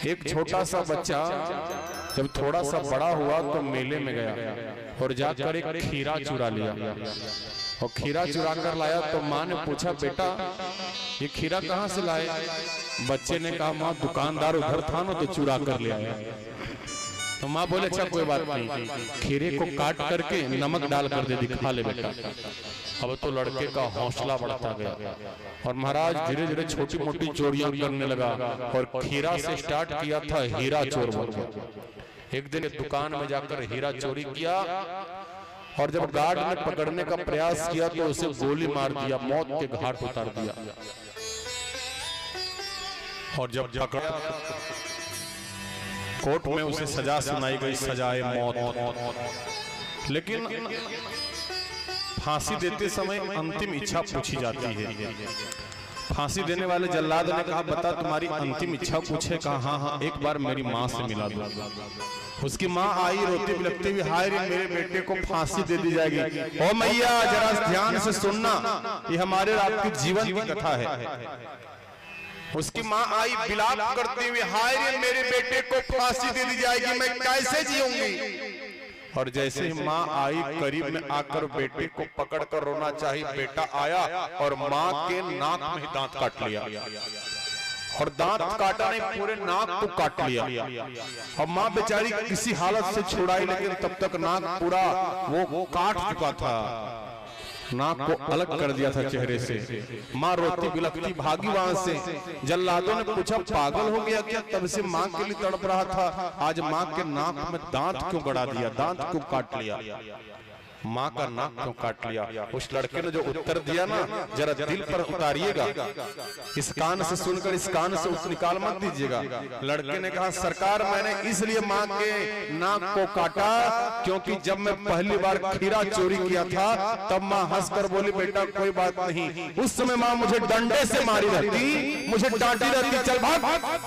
एक छोटा सा बच्चा जब थोड़ा सा बड़ा हुआ तो मेले में गया और जाकर एक खीरा चुरा लिया, और खीरा चुरा कर लाया तो माँ ने पूछा, बेटा ये खीरा कहाँ से लाए? बच्चे ने कहा, माँ दुकानदार उधर था ना तो चुरा कर ले आया। तो माँ बोले, अच्छा कोई बात नहीं, खीरे को काट करके नमक डाल कर दे दिखा ले बेटा। अब तो लड़के का हौसला बढ़ता गया और महाराज धीरे धीरे छोटी मोटी चोरियां करने लगा और खीरा से स्टार्ट किया था हीरा चोर बन गया। एक दिन दुकान में जाकर हीरा चोरी किया और जब गार्ड ने पकड़ने का प्रयास किया तो उसे गोली मार दिया, मौत के घाट उतार दिया। और जब पकड़ा कोर्ट में उसे सजा सुनाई गई, सजाए मौत। लेकिन फांसी देते समय अंतिम इच्छा पूछी जाती है। फांसी देने वाले जल्लाद ने कहा, बता तुम्हारी अंतिम इच्छा पूछे? कहा हाँ हाँ, एक बार मेरी माँ से मिला दो। उसकी माँ आई रोती बिलखती हुई, हाय रे मेरे बेटे को फांसी दे दी जाएगी। ओ मैया जरा ध्यान से सुनना, ये हमारे आपके जीवन की कथा है। उसकी माँ आई बिलाप करती हुई, हाय रे मेरे बेटे को फांसी दे दी जाएगी, मैं कैसे जीऊंगी? और जैसे ही माँ आई करीब में आकर बेटे को पकड़कर रोना चाहिए, बेटा आया और माँ के नाक में दांत काट लिया। और दांत काटा नहीं, पूरे नाक को काट लिया। और माँ बेचारी किसी हालत से छुड़ाई, लेकिन तब तक नाक पूरा वो काट चुका था, नाक को अलग कर दिया था चेहरे से। माँ रोती बिलखती भागी वहां से। जल्लादों ने पूछा, पागल हो गया क्या? तब से माँ के लिए तड़प रहा था, आज माँ के नाक में दांत क्यों गड़ा दिया, दांत क्यों काट लिया, माँ का नाक क्यों काट लिया? उस लड़के ने जो उत्तर दिया ना, जरा दिल पर उतारिएगा। इस कान से सुनकर इस कान से उस निकाल मत दीजिएगा। लड़के ने कहा, सरकार मैंने इसलिए माँ के नाक को काटा क्योंकि जब मैं पहली बार खीरा चोरी किया था तब माँ हंसकर बोली, बेटा कोई बात नहीं, उस समय माँ मुझे डंडे से मारी रहती, मुझे डांटी रहती, चल भाग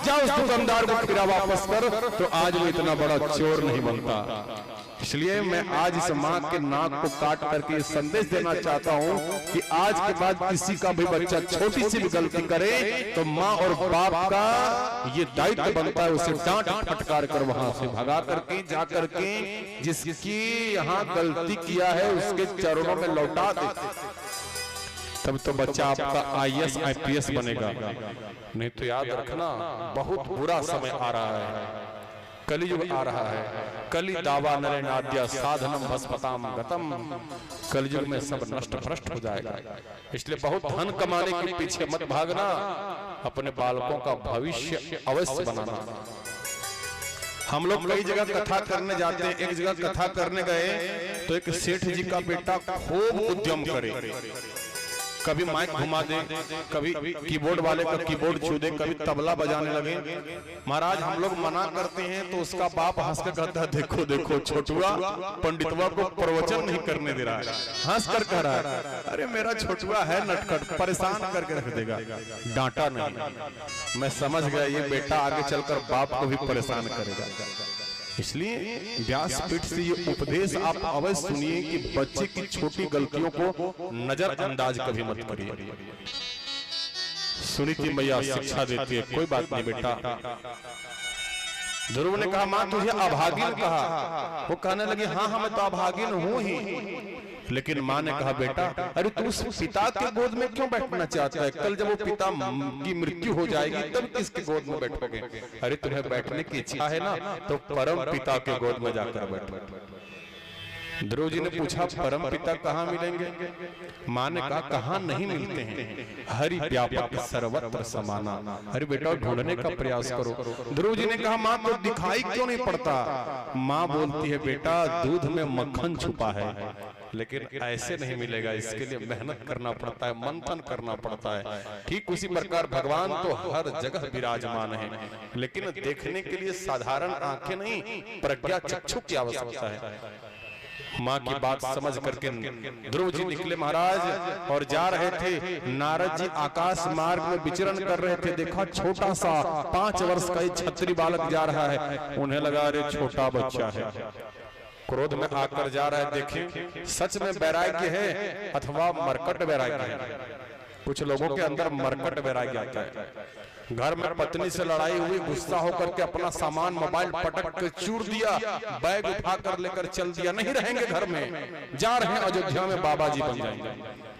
जा उस दुकानदार को खीरा वापस कर, तो आज वो इतना बड़ा चोर नहीं बनता। इसलिए मैं आज इस माँ के नाक को काट करके संदेश देना चाहता हूँ कि आज के बाद किसी का भी बच्चा छोटी सी भी गलती करे तो माँ और बाप का ये दायित्व बनता है उसे डांट फटकार कर वहां से भगा करके जा करके जिसकी यहाँ गलती किया है उसके चरणों में लौटा दे, तब तो बच्चा आपका IAS IPS बनेगा। नहीं तो याद रखना, बहुत बुरा समय आ रहा है, कलियुग आ रहा है। कलि दावा नरेनाद्य साधनम भस्मताम गतम, कलयुग में सब नष्ट भ्रष्ट हो जाएगा। इसलिए बहुत धन कमाने के पीछे मत भागना, अपने बालकों का भविष्य अवश्य बनाना। हम लोग कई जगह कथा करने जाते हैं, एक जगह कथा करने गए तो एक सेठ जी का बेटा खूब उद्यम करे, कभी माइक घुमा दे, कभी कीबोर्ड वाले का कीबोर्ड छू दे, कभी तबला बजाने लगे। महाराज हम लोग मना करते हैं तो उसका बाप हंस कर कहता है, देखो देखो छोटुआ पंडितवा को प्रवचन नहीं करने दे रहा है, हंस कर कह रहा है, अरे मेरा छोटुआ है नटखट, परेशान करके रख देगा। डांटा नहीं, मैं समझ गया ये बेटा आगे चलकर बाप को भी परेशान करेगा। इसलिए व्यासपीठ से ये उपदेश आप अवश्य सुनिए कि बच्चे की छोटी गलतियों को नजरअंदाज कभी मत करिए। सुनीति मैया शिक्षा देती है, कोई बात नहीं बेटा। ध्रुव ने कहा, माँ तुझे अभागिन कहा। वो कहने लगी, हाँ हाँ मैं तो अभागिन हूँ ही। लेकिन माँ ने कहा, बेटा अरे तू उस पिता के गोद में क्यों बैठना चाहता है? कल जब वो पिता की मृत्यु हो जाएगी तब किसके गोद में बैठोगे? अरे तुम्हें बैठने की इच्छा है ना, तो परम पिता के गोद में जाकर बैठो। ध्रुव जी ने पूछा, परम पिता कहाँ मिलेंगे? माँ ने कहा, कहाँ नहीं मिलते हैं, हरि व्यापक सर्वत्र समाना। अरे बेटा ढूंढने का प्रयास करो। ध्रुव जी ने कहा, माँ तो दिखाई क्यों नहीं पड़ता? माँ बोलती है, बेटा दूध में मक्खन छुपा है, लेकिन ऐसे नहीं मिलेगा, इसके लिए मेहनत करना पड़ता है, मंथन करना पड़ता है। ठीक उसी प्रकार भगवान तो हर जगह विराजमान है, लेकिन देखने के लिए साधारण आंखें नहीं, प्रज्ञा चक्षु की आवश्यकता है। माँ की बात समझ करके ध्रुव जी निकले महाराज और जा रहे थे। नारद जी आकाश मार्ग में विचरण कर रहे थे, देखा छोटा सा 5 वर्ष का छत्री बालक जा रहा है। उन्हें लगा अरे छोटा बच्चा है, क्रोध में आकर जा रहा है। देखें सच में वैराग्य है अथवा मरकट वैराग्य है। कुछ लोगों के अंदर मरकट वैराग्य आता है। घर में पत्नी से लड़ाई हुई, गुस्सा होकर के अपना सामान मोबाइल पटक के चूर दिया, बैग उठा कर लेकर चल दिया, नहीं रहेंगे घर में, जा रहे हैं अयोध्या में बाबा जी बन जाएंगे।